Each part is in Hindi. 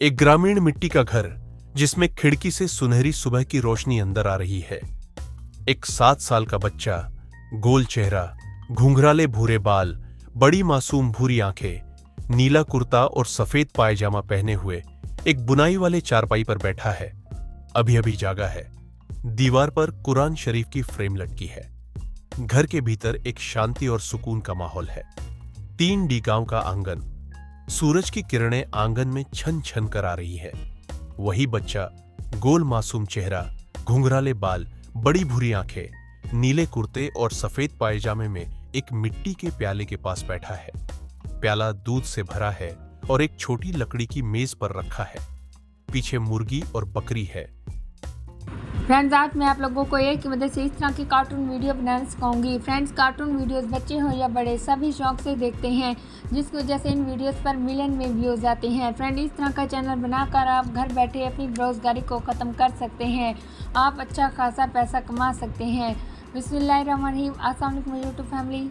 एक ग्रामीण मिट्टी का घर जिसमें खिड़की से सुनहरी सुबह की रोशनी अंदर आ रही है। एक 7 साल का बच्चा, गोल चेहरा, घुंघराले भूरे बाल, बड़ी मासूम भूरी आंखें, नीला कुर्ता और सफेद पायजामा पहने हुए एक बुनाई वाले चारपाई पर बैठा है। अभी अभी जागा है। दीवार पर कुरान शरीफ की फ्रेम लटकी है। घर के भीतर एक शांति और सुकून का माहौल है। 3D गांव का आंगन, सूरज की किरणें आंगन में छन छन कर आ रही है। वही बच्चा, गोल मासूम चेहरा, घुंघराले बाल, बड़ी भूरी आंखें, नीले कुर्ते और सफेद पायजामे में एक मिट्टी के प्याले के पास बैठा है। प्याला दूध से भरा है और एक छोटी लकड़ी की मेज पर रखा है। पीछे मुर्गी और बकरी है। फ्रेंड्स, आज मैं आप लोगों को एक की मदद से इस तरह की कार्टून वीडियो बनाना सिखाऊंगी। फ्रेंड्स, कार्टून वीडियोस बच्चे हो या बड़े सभी शौक से देखते हैं, जिसकी वजह से इन वीडियोस पर मिलियन में व्यूज़ आते हैं। फ्रेंड, इस तरह का चैनल बनाकर आप घर बैठे अपनी बेरोजगारी को ख़त्म कर सकते हैं। आप अच्छा खासा पैसा कमा सकते हैं। बिस्मिल्लाहिर्रहमानिर्रहीम। अस्सलाम वालेकुम यूट्यूब फैमिली।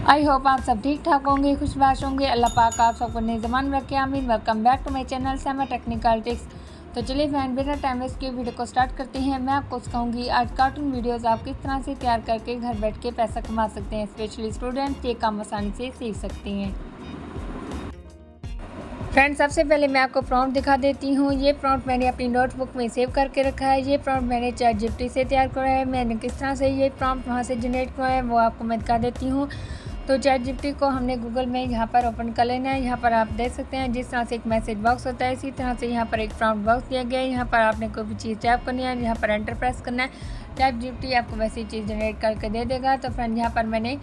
आई होप आप सब ठीक ठाक होंगे, खुशबाश होंगे। अल्लाह पाक आप सबको नए ज़मान में रखे। आमीन। Welcome back to my channel Saima technical tips. तो चलिए फ्रेंड, बिना टाइम वेस्ट के वीडियो को स्टार्ट करते हैं। मैं आपको सिखाऊंगी आज कार्टून वीडियोस आप किस तरह से तैयार करके घर बैठ के पैसा कमा सकते हैं। स्पेशली स्टूडेंट्स ये काम आसानी से सीख सकते हैं। फ्रेंड्स, सबसे पहले मैं आपको प्रॉम्प्ट दिखा देती हूँ। ये प्रॉम्प्ट मैंने अपनी नोटबुक में सेव करके रखा है। ये प्रॉम्प्ट मैंने ChatGPT से तैयार किया है। मैंने किस तरह से ये प्रॉम्प्ट वहाँ से जनरेट किया है वो आपको मैं दिखा देती हूँ। तो ChatGPT को हमने गूगल में यहाँ पर ओपन कर लेना है। यहाँ पर आप देख सकते हैं जिस तरह से एक मैसेज बॉक्स होता है, इसी तरह से यहाँ पर एक प्रॉम्प्ट बॉक्स दिया गया है। यहाँ पर आपने कोई भी चीज़ टाइप करनी है, यहाँ पर एंटर प्रेस करना है। ChatGPT आपको वैसी चीज़ जनरेट करके दे देगा। तो फ्रेंड, यहाँ पर मैंने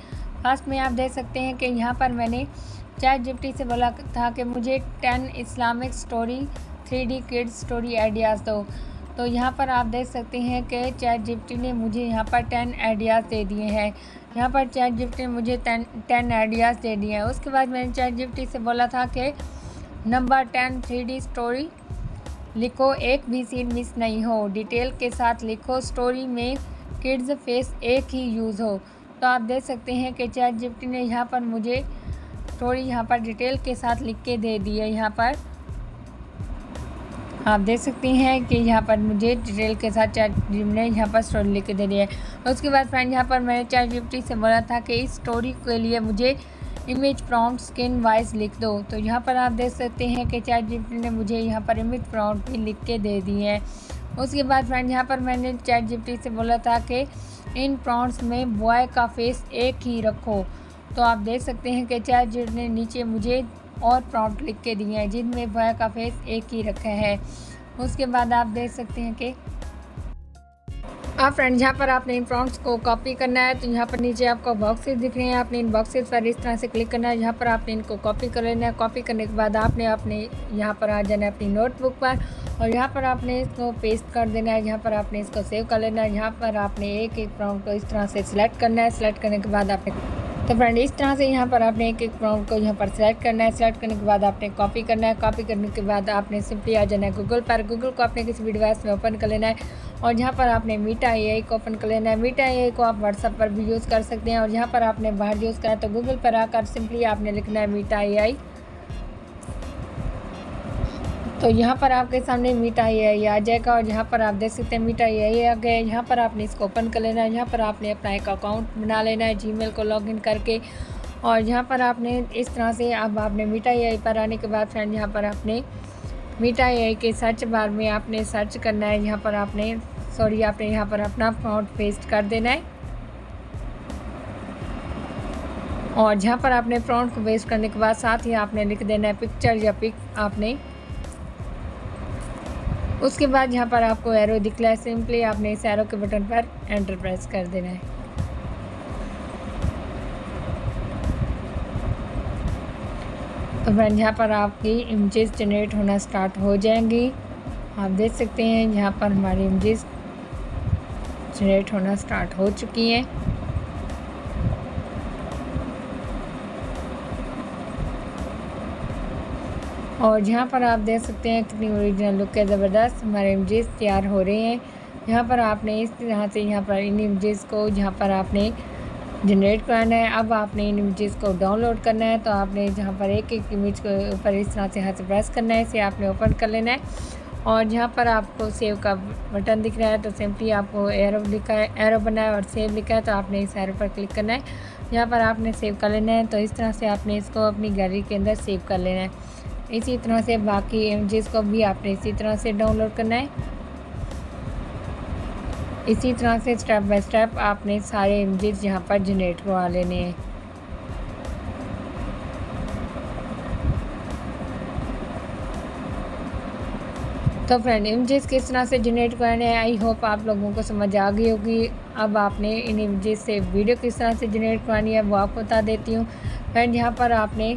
फर्स्ट में आप देख सकते हैं कि यहाँ पर मैंने ChatGPT से बोला था कि मुझे 10 Islamic story 3D kids story ideas दो। तो यहाँ पर आप देख सकते हैं कि ChatGPT ने मुझे यहाँ पर 10 आइडियाज़ दे दिए हैं। यहाँ पर ChatGPT ने मुझे 10 आइडियाज़ दे दिए हैं। उसके बाद मैंने ChatGPT से बोला था कि नंबर 10 3D स्टोरी लिखो, एक भी सीन मिस नहीं हो, डिटेल के साथ लिखो, स्टोरी में किड्स फेस एक ही यूज़ हो। तो आप देख सकते हैं कि ChatGPT ने यहाँ पर मुझे स्टोरी यहाँ पर डिटेल के साथ लिख के दे दी है। यहाँ पर आप देख सकते हैं कि यहाँ पर मुझे डिटेल के साथ ChatGPT ने यहाँ पर स्टोरी लिख के दे दी है। उसके बाद फ्रेंड, यहाँ पर मैंने ChatGPT से बोला था कि इस स्टोरी के लिए मुझे इमेज प्रॉम्प्ट स्किन वाइज लिख दो। तो यहाँ पर आप देख सकते हैं कि ChatGPT ने मुझे यहाँ पर इमेज प्रॉम्प्ट भी लिख के दे दी है। उसके बाद फ्रेंड, यहाँ पर मैंने ChatGPT से बोला था कि इन प्रॉम्प्ट्स में बॉय का फेस एक ही रखो। तो आप देख सकते हैं कि ChatGPT ने नीचे मुझे और प्रॉम्प्ट लिख के दिए हैं जिनमें बॉय का फेस एक ही रखा है। उसके बाद आप देख सकते हैं कि आप फ्रेंड, यहाँ पर आपने इन प्रॉम्प्ट्स को कॉपी करना है। तो यहाँ पर नीचे आपको बॉक्सेस दिख रहे हैं, आपने इन बॉक्सेस पर इस तरह से क्लिक करना है। यहाँ पर आपने इनको कॉपी कर लेना है। कॉपी करने के बाद आपने अपने यहाँ पर आ जाना है अपनी नोटबुक पर और यहाँ पर आपने इसको पेस्ट कर देना है। यहाँ पर आपने इसको सेव कर लेना है। यहाँ पर आपने एक एक प्रॉम्प्ट को इस तरह से सिलेक्ट करना है। सिलेक्ट करने के बाद आपने तो फ्रेंड, इस तरह से यहाँ पर आपने एक एक प्रॉम्प्ट को यहाँ पर सेलेक्ट करना है। सेलेक्ट करने के बाद आपने कॉपी करना है। कॉपी करने के बाद आपने सिंपली आ जाना है गूगल पर। गूगल को आपने किसी भी डिवाइस में ओपन कर लेना है और यहाँ पर आपने मीटा AI को ओपन कर लेना है। मीटा AI को आप व्हाट्सएप पर भी यूज़ कर सकते हैं और यहाँ पर आपने बाहर यूज़ करा तो गूगल पर आकर सिंपली आपने लिखना है मीटा AI। तो यहाँ पर आपके सामने मीटा AI आ जाएगा और यहाँ पर आप देख सकते हैं मीटा AI आ गया। यहाँ पर आपने इसको ओपन कर लेना है। यहाँ पर आपने अपना एक अकाउंट बना लेना है Gmail को लॉगिन करके और यहाँ पर आपने इस तरह से अब आपने मीटा AI पर आने के बाद फ्रेंड, यहाँ पर आपने मीटा AI के सर्च बार में आपने सर्च करना है। यहाँ पर आपने आपने यहाँ पर अपना प्रॉम्प्ट पेस्ट कर देना है और जहाँ पर आपने प्रॉम्प्ट को पेस्ट करने के बाद साथ ही आपने लिख देना है पिक्चर या पिक आपने। उसके बाद यहाँ पर आपको एरो दिख रहा है, सिंपली आपने इस एरो के बटन पर एंटर प्रेस कर देना है। तो फ्रेंड, यहाँ पर आपकी इमेजेस जनरेट होना स्टार्ट हो जाएंगी। आप देख सकते हैं यहाँ पर हमारी इमेजेस जनरेट होना स्टार्ट हो चुकी हैं। और यहाँ पर आप देख सकते हैं कितनी ओरिजिनल लुक है, ज़बरदस्त हमारे इमेजेस तैयार हो रहे हैं। यहाँ पर आपने इस तरह से यहाँ पर इन इमेजेस को यहाँ पर आपने जनरेट कराना है। अब आपने इन इमेजेस को डाउनलोड करना है, तो आपने जहाँ पर एक एक इमेज के ऊपर इस तरह से हाथ से प्रेस करना है, इसे आपने ओपन कर लेना है। और जहाँ पर आपको सेव का बटन दिख रहा है, तो सिंपली आपको एरो लिखा है, एरो बना है और सेव लिखा है, तो आपने इस एरो पर क्लिक करना है। यहाँ पर आपने सेव कर लेना है। तो इस तरह से आपने इसको अपनी गैलरी के अंदर सेव कर लेना है। इसी तरह से बाकी इमेजेस को भी आपने इसी तरह से डाउनलोड करना है। इसी तरह से स्टेप बाय स्टेप आपने सारे इमेजेस यहाँ पर जनरेट करवा लेने हैं। तो फ्रेंड, इमेजेस किस तरह से जनरेट करने हैं, आई होप आप लोगों को समझ आ गई होगी। अब आपने इन इमेजेस से वीडियो किस तरह से जनरेट करनी है वो आपको बता देती हूँ। फ्रेंड, यहाँ पर आपने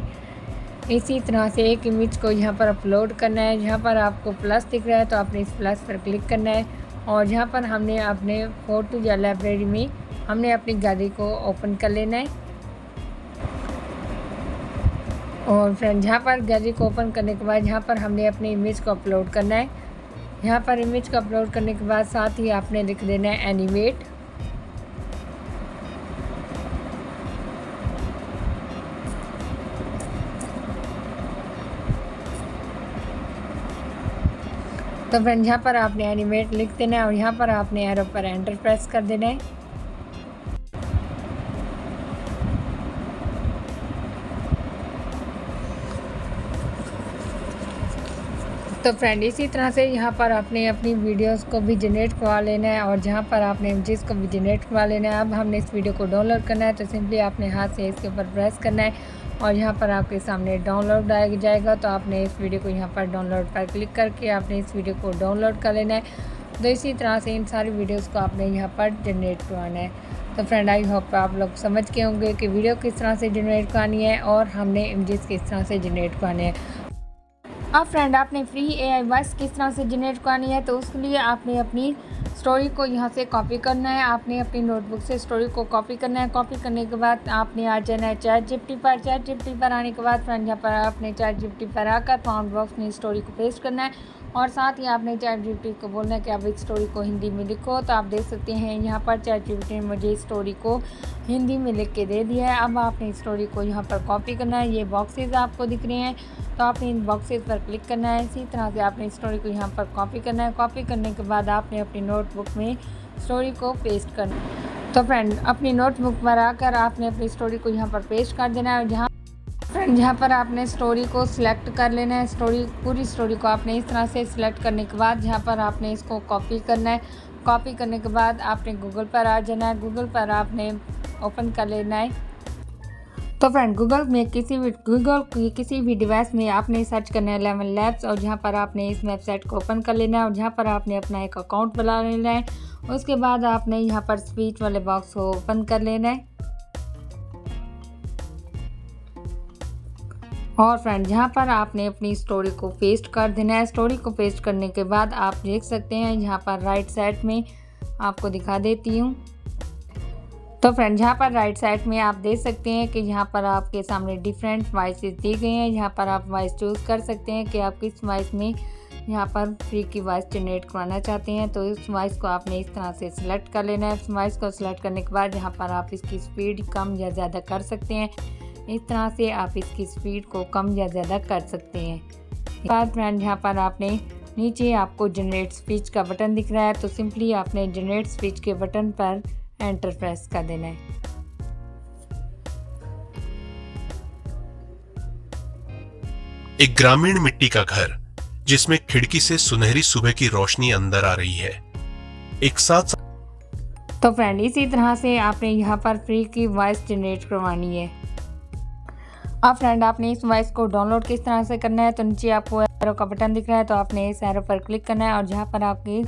इसी तरह से एक इमेज को यहाँ पर अपलोड करना है। यहाँ पर आपको प्लस दिख रहा है, तो आपने इस प्लस पर क्लिक करना है। और यहाँ पर हमने अपने फोटो या लाइब्रेरी में हमने अपनी गैलरी को ओपन कर लेना है। और फ्रेंड, यहाँ पर गैलरी को ओपन करने के बाद यहाँ पर हमने अपनी इमेज को अपलोड करना है। यहाँ पर इमेज को अपलोड करने के बाद साथ ही आपने लिख देना है एनिमेट। तो फ्रेंड, यहाँ पर आपने एनिमेट लिख देना है और यहाँ पर आपने एरो पर एंटर प्रेस कर देना है। तो फ्रेंड, इसी तरह से यहाँ पर आपने अपनी वीडियोस को भी जनरेट करवा लेना है और जहाँ पर आपने इमेजेस को भी जनरेट करवा लेना है। अब हमने इस वीडियो को डाउनलोड करना है, तो सिंपली आपने हाथ से इसके ऊपर प्रेस करना है और यहाँ पर आपके सामने डाउनलोड आ जाएगा। तो आपने इस वीडियो को यहाँ पर डाउनलोड पर क्लिक करके आपने इस वीडियो को डाउनलोड कर लेना है। तो इसी तरह से इन सारी वीडियोज़ को आपने यहाँ पर जनरेट करवाना है। तो फ्रेंड, आई होप आप लोग समझ के होंगे कि वीडियो किस तरह से जनरेट करनी है और हमने इमेजेस किस तरह से जनरेट करने हैं। अब फ्रेंड, आपने फ्री AI वॉइस किस तरह से जनरेट करनी है, तो उसके लिए आपने अपनी स्टोरी को यहाँ से कॉपी करना है। आपने अपनी नोटबुक से स्टोरी को कॉपी करना है। कॉपी करने के बाद आपने आ जाना है ChatGPT पर। ChatGPT पर आने के बाद फ्रेंड, यहाँ पर आपने ChatGPT पर आकर फाउंड बॉक्स में स्टोरी को पेस्ट करना है और साथ ही आपने ChatGPT को बोलना है कि आप इस स्टोरी को हिंदी में लिखो। तो आप देख सकते हैं यहाँ पर ChatGPT ने मुझे स्टोरी को हिंदी में लिख के दे दिया है। अब आपने स्टोरी को यहाँ पर कॉपी करना है। ये बॉक्सेस आपको दिख रहे हैं, तो आपने इन बॉक्सेस पर क्लिक करना है। इसी तरह से आपने स्टोरी को यहाँ पर कॉपी करना है। कॉपी करने के बाद आपने अपनी नोटबुक में स्टोरी को पेस्ट करना है। तो फ्रेंड, अपनी नोटबुक पर आकर आपने अपनी स्टोरी को यहाँ पर पेस्ट कर देना है। और यहाँ पर आपने स्टोरी को सिलेक्ट कर लेना है। पूरी स्टोरी को आपने इस तरह से सिलेक्ट करने के बाद यहाँ पर आपने इसको कॉपी करना है। कॉपी करने के बाद आपने गूगल पर आ जाना है। गूगल पर आपने ओपन कर लेना है। तो फ्रेंड, गूगल की किसी भी डिवाइस में आपने सर्च करना है लेमन लैब्स और यहाँ पर आपने इस वेबसाइट को ओपन कर लेना है और यहाँ पर आपने अपना एक अकाउंट बना लेना है। उसके बाद आपने यहाँ पर स्पीच वाले बॉक्स को ओपन कर लेना है। और फ्रेंड, यहाँ पर आपने अपनी स्टोरी को पेस्ट कर देना है। स्टोरी को पेस्ट करने के बाद आप देख सकते हैं यहाँ पर राइट साइड में आपको दिखा देती हूँ। तो फ्रेंड, यहाँ पर राइट साइड में आप देख सकते हैं कि यहाँ पर आपके सामने डिफरेंट वॉइसेस दी गई हैं। यहाँ पर आप वॉइस चूज़ कर सकते हैं कि आप किस वॉइस में यहाँ पर फ्री की वॉइस जनरेट करवाना चाहते हैं। तो इस वॉइस को आपने इस तरह से सिलेक्ट कर लेना है। इस वॉइस को सिलेक्ट करने के बाद यहाँ पर आप इसकी स्पीड कम या ज़्यादा कर सकते हैं। इस तरह से आप इसकी स्पीड को कम या ज़्यादा कर सकते हैं। इसके बाद फ्रेंड, यहाँ पर आपने नीचे आपको जनरेट स्पीच का बटन दिख रहा है, तो सिंपली आपने जनरेट स्पीच के बटन पर एंटर प्रेस कर देना है। एक ग्रामीण मिट्टी का घर जिसमें खिड़की से सुनहरी सुबह की रोशनी अंदर आ रही है। एक साथ तो फ्रेंड, इसी तरह से आपने यहाँ पर फ्री की वॉइस जनरेट करवानी है। अब फ्रेंड, आपने इस वॉइस को डाउनलोड किस तरह से करना है, तो नीचे आपको एरो का बटन दिख रहा है, तो आपने इस एरो पर क्लिक करना है और जहाँ पर आपके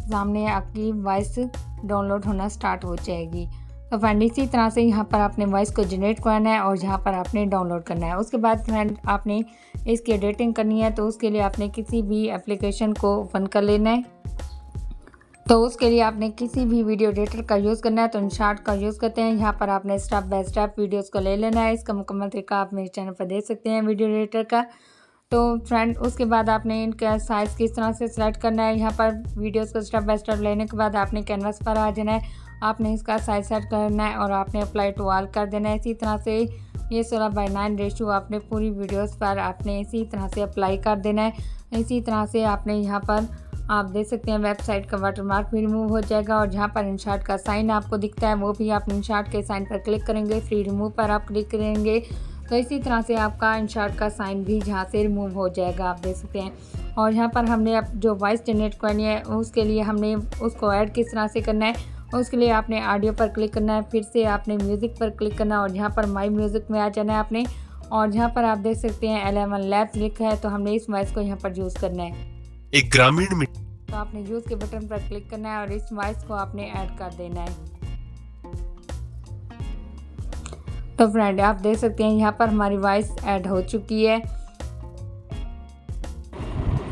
सामने आपकी वॉइस डाउनलोड होना स्टार्ट हो जाएगी। तो फ्रेंड, इसी तरह से यहाँ पर आपने वॉइस को जनरेट करना है और यहाँ पर आपने डाउनलोड करना है। उसके बाद फ्रेंड, आपने इसकी एडिटिंग करनी है, तो उसके लिए आपने किसी भी एप्लीकेशन को ओपन कर लेना है। तो उसके लिए आपने किसी भी वीडियो एडिटर का यूज़ करना है, तो InShot का यूज़ करते हैं। यहाँ पर आपने स्टेप बाय स्टेप वीडियोस को ले लेना है। इसका मुकम्मल तरीका आप मेरे चैनल पर देख सकते हैं वीडियो एडिटर का। तो फ्रेंड, उसके बाद आपने इनका साइज़ किस तरह से सिलेक्ट करना है। यहाँ पर वीडियोस को स्टेप बाय स्टेप लेने के बाद आपने कैनवास पर आ जाना है आपने इसका साइज सेट करना है और आपने अप्लाई टू ऑल कर देना है। इसी तरह से ये 16:9 रेशियो आपने पूरी वीडियोस पर आपने इसी तरह से अप्लाई कर देना है। इसी तरह से आपने यहाँ पर आप देख सकते हैं वेबसाइट का वाटरमार्क भी रिमूव हो जाएगा और जहाँ पर इंशार्ट का साइन आपको दिखता है वो भी आप इंशार्ट के साइन पर क्लिक करेंगे, फ्री रिमूव पर आप क्लिक करेंगे तो इसी तरह से आपका इंशार्ट का साइन भी जहाँ से रिमूव हो जाएगा, आप देख सकते हैं। और यहाँ पर हमने अब जो वॉइस जनरेट करनी है उसके लिए हमने उसको ऐड किस तरह से करना है, उसके लिए आपने ऑडियो पर क्लिक करना है, फिर से आपने म्यूज़िक पर क्लिक करना है और यहाँ पर माई म्यूज़िक में आ जाना है आपने। और जहाँ पर आप देख सकते हैं 11 लैब्स लिखा है तो हमने इस वॉइस को यहाँ पर यूज़ करना है। एक ग्रामीण में तो आपने यूज़ के बटन पर क्लिक करना है और इस वॉइस को आपने ऐड कर देना है। तो फ्रेंड आप देख सकते हैं यहाँ पर हमारी वॉइस ऐड हो चुकी है।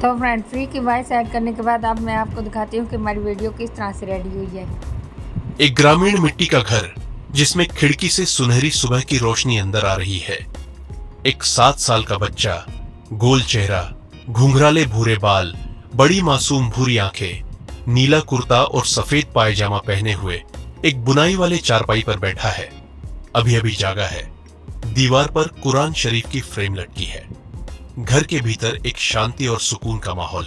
तो फ्रेंड फ्री की वॉइस ऐड करने के बाद अब मैं आपको दिखाती हूँ कि हमारी वीडियो किस तरह से रेडी हुई है। एक ग्रामीण मिट्टी का घर जिसमें खिड़की से सुनहरी सुबह की रोशनी अंदर आ रही है। एक 7 साल का बच्चा, गोल चेहरा, घुंघराले भूरे बाल, बड़ी मासूम भूरी आंखें, नीला कुर्ता और सफेद पायजामा पहने हुए एक बुनाई वाले चारपाई पर बैठा है। अभी अभी जागा है। दीवार पर कुरान शरीफ की फ्रेम लटकी है। घर के भीतर एक शांति और सुकून का माहौल।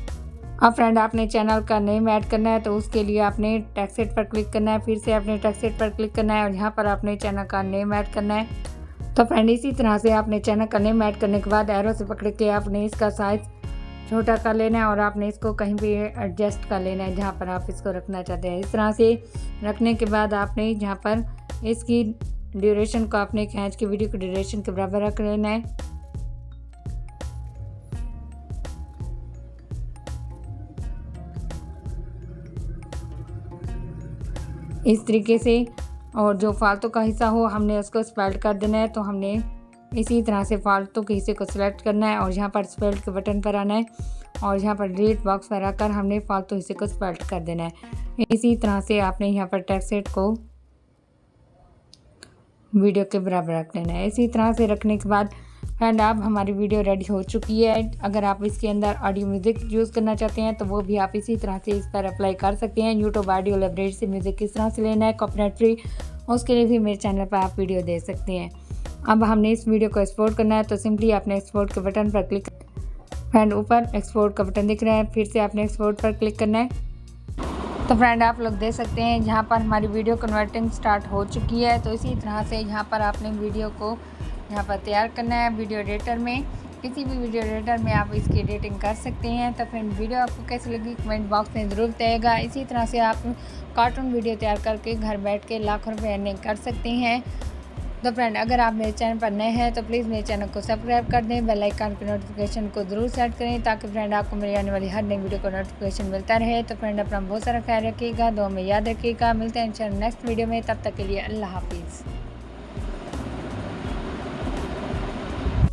अब फ्रेंड आपने चैनल का नेम ऐड करना है तो उसके लिए आपने टेक्स्ट पर क्लिक करना है, फिर से आपने टेक्स्ट पर क्लिक करना है और यहाँ पर आपने चैनल का नेम ऐड करना है। तो फ्रेंड इसी तरह से आपने चैनल का नेम ऐड करने के बाद एरो से पकड़ के आपने इसका साइज छोटा कर लेना है और आपने इसको कहीं भी एडजस्ट कर लेना है जहाँ पर आप इसको रखना चाहते हैं। इस तरह से रखने के बाद आपने यहाँ पर इसकी ड्यूरेशन को आपने खींच के वीडियो की ड्यूरेशन के बराबर रख लेना है। इस तरीके से, और जो फालतू का हिस्सा हो हमने उसको स्पेल्ट कर देना है। तो हमने इसी तरह से फालतू के हिस्से को सिलेक्ट करना है और यहाँ पर स्पेल्ट के बटन पर आना है और यहाँ पर डिलीट बॉक्स पर आकर हमने फालतू हिस्से को स्पेल्ट कर देना है। इसी तरह से आपने यहाँ पर टेक्स्ट को वीडियो के बराबर रख लेना है। इसी तरह से रखने के बाद फ्रेंड अब हमारी वीडियो रेडी हो चुकी है। अगर आप इसके अंदर ऑडियो म्यूज़िक यूज़ करना चाहते हैं तो वो भी आप इसी तरह से इस पर अप्लाई कर सकते हैं। यूट्यूब ऑडियो लाइब्रेरी से म्यूज़िक किस तरह से लेना है कॉपीराइट फ्री, उसके लिए भी मेरे चैनल पर आप वीडियो दे सकते हैं। अब हमने इस वीडियो को एक्सपोर्ट करना है तो सिंपली आपने एक्सपोर्ट के बटन पर क्लिक, फ्रेंड ऊपर एक्सपोर्ट का बटन दिख रहा है, फिर से आपने एक्सपोर्ट पर क्लिक करना है। तो फ्रेंड आप लोग देख सकते हैं यहाँ पर हमारी वीडियो कन्वर्टिंग स्टार्ट हो चुकी है। तो इसी तरह से यहाँ पर आपने वीडियो को यहाँ पर तैयार करना है वीडियो एडिटर में। किसी भी वीडियो एडिटर में आप इसकी एडिटिंग कर सकते हैं। तो फ्रेंड वीडियो आपको कैसी लगी कमेंट बॉक्स में ज़रूर बताइएगा। इसी तरह से आप कार्टून वीडियो तैयार करके घर बैठ के लाखों रुपये अर्निंग कर सकते हैं। तो फ्रेंड अगर आप मेरे चैनल पर नए हैं तो प्लीज़ मेरे चैनल को सब्सक्राइब कर दें, बेल आइकन की नोटिफिकेशन को ज़रूर सेट करें ताकि फ्रेंड आपको मेरी आने वाली हर नई वीडियो का नोटिफिकेशन मिलता रहे। तो फ्रेंड अपना बहुत सारा ख्याल रखिएगा, दुआ में याद रखिएगा। मिलते हैं इंशाल्लाह नेक्स्ट वीडियो में, तब तक के लिए अल्लाह हाफिज़।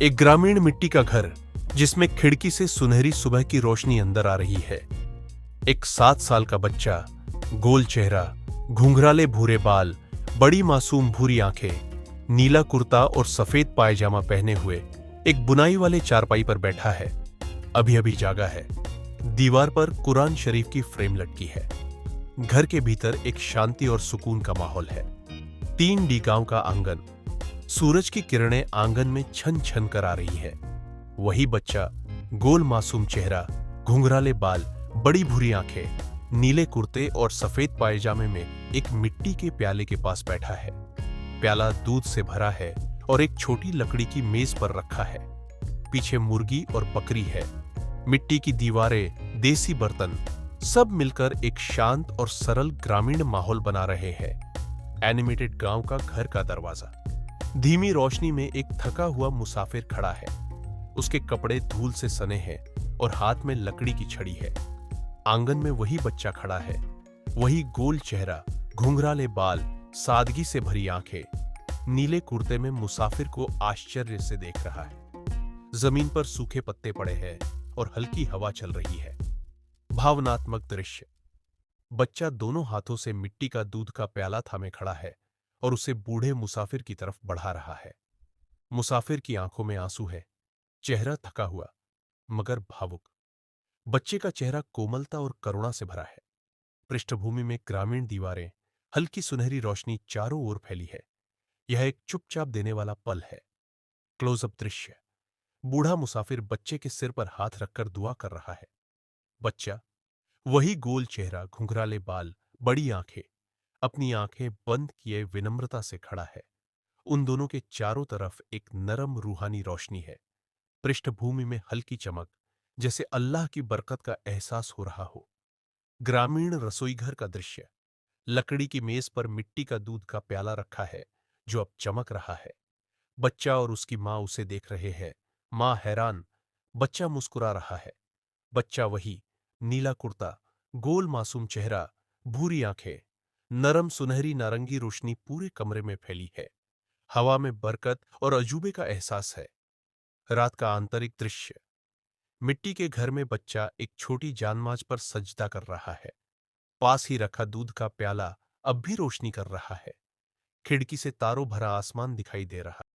एक ग्रामीण मिट्टी का घर जिसमें खिड़की से सुनहरी सुबह की रोशनी अंदर आ रही है। एक 7 साल का बच्चा, गोल चेहरा, घुंघराले भूरे बाल, बड़ी मासूम भूरी आंखें, नीला कुर्ता और सफेद पायजामा पहने हुए एक बुनाई वाले चारपाई पर बैठा है। अभी अभी जागा है। दीवार पर कुरान शरीफ की फ्रेम लटकी है। घर के भीतर एक शांति और सुकून का माहौल है। 3D गांव का आंगन, सूरज की किरणें आंगन में छन छन कर आ रही है। वही बच्चा, गोल मासूम चेहरा, घुंघराले बाल, बड़ी भूरी आंखें, नीले कुर्ते और सफेद पायजामे में एक मिट्टी के प्याले के पास बैठा है। प्याला दूध से भरा है और एक छोटी लकड़ी की मेज पर रखा है। पीछे मुर्गी और बकरी है। मिट्टी की दीवारें, देसी बर्तन, सब मिलकर एक शांत और सरल ग्रामीण माहौल बना रहे हैं। एनिमेटेड गांव का घर का दरवाजा, धीमी रोशनी में एक थका हुआ मुसाफिर खड़ा है। उसके कपड़े धूल से सने हैं और हाथ में लकड़ी की छड़ी है। आंगन में वही बच्चा खड़ा है, वही गोल चेहरा, घुंघराले बाल, सादगी से भरी आंखें, नीले कुर्ते में मुसाफिर को आश्चर्य से देख रहा है। जमीन पर सूखे पत्ते पड़े हैं और हल्की हवा चल रही है। भावनात्मक दृश्य। बच्चा दोनों हाथों से मिट्टी का दूध का प्याला थामे खड़ा है और उसे बूढ़े मुसाफिर की तरफ बढ़ा रहा है। मुसाफिर की आंखों में आंसू है, चेहरा थका हुआ मगर भावुक। बच्चे का चेहरा कोमलता और करुणा से भरा है। पृष्ठभूमि में ग्रामीण दीवारें, हल्की सुनहरी रोशनी चारों ओर फैली है। यह एक चुपचाप देने वाला पल है। क्लोजअप दृश्य। बूढ़ा मुसाफिर बच्चे के सिर पर हाथ रखकर दुआ कर रहा है। बच्चा, वही गोल चेहरा, घुंघराले बाल, बड़ी आंखें, अपनी आंखें बंद किए विनम्रता से खड़ा है। उन दोनों के चारों तरफ एक नरम रूहानी रोशनी है। पृष्ठभूमि में हल्की चमक, जैसे अल्लाह की बरकत का एहसास हो रहा हो। ग्रामीण रसोईघर का दृश्य। लकड़ी की मेज पर मिट्टी का दूध का प्याला रखा है, जो अब चमक रहा है। बच्चा और उसकी मां उसे देख रहे हैं। मां हैरान, बच्चा मुस्कुरा रहा है। बच्चा वही, नीला कुर्ता, गोल मासूम चेहरा, भूरी आंखें, नरम सुनहरी नारंगी रोशनी पूरे कमरे में फैली है। हवा में बरकत और अजूबे का एहसास है। रात का आंतरिक दृश्य। मिट्टी के घर में बच्चा एक छोटी जानमाज पर सजदा कर रहा है। पास ही रखा दूध का प्याला अब भी रोशनी कर रहा है। खिड़की से तारों भरा आसमान दिखाई दे रहा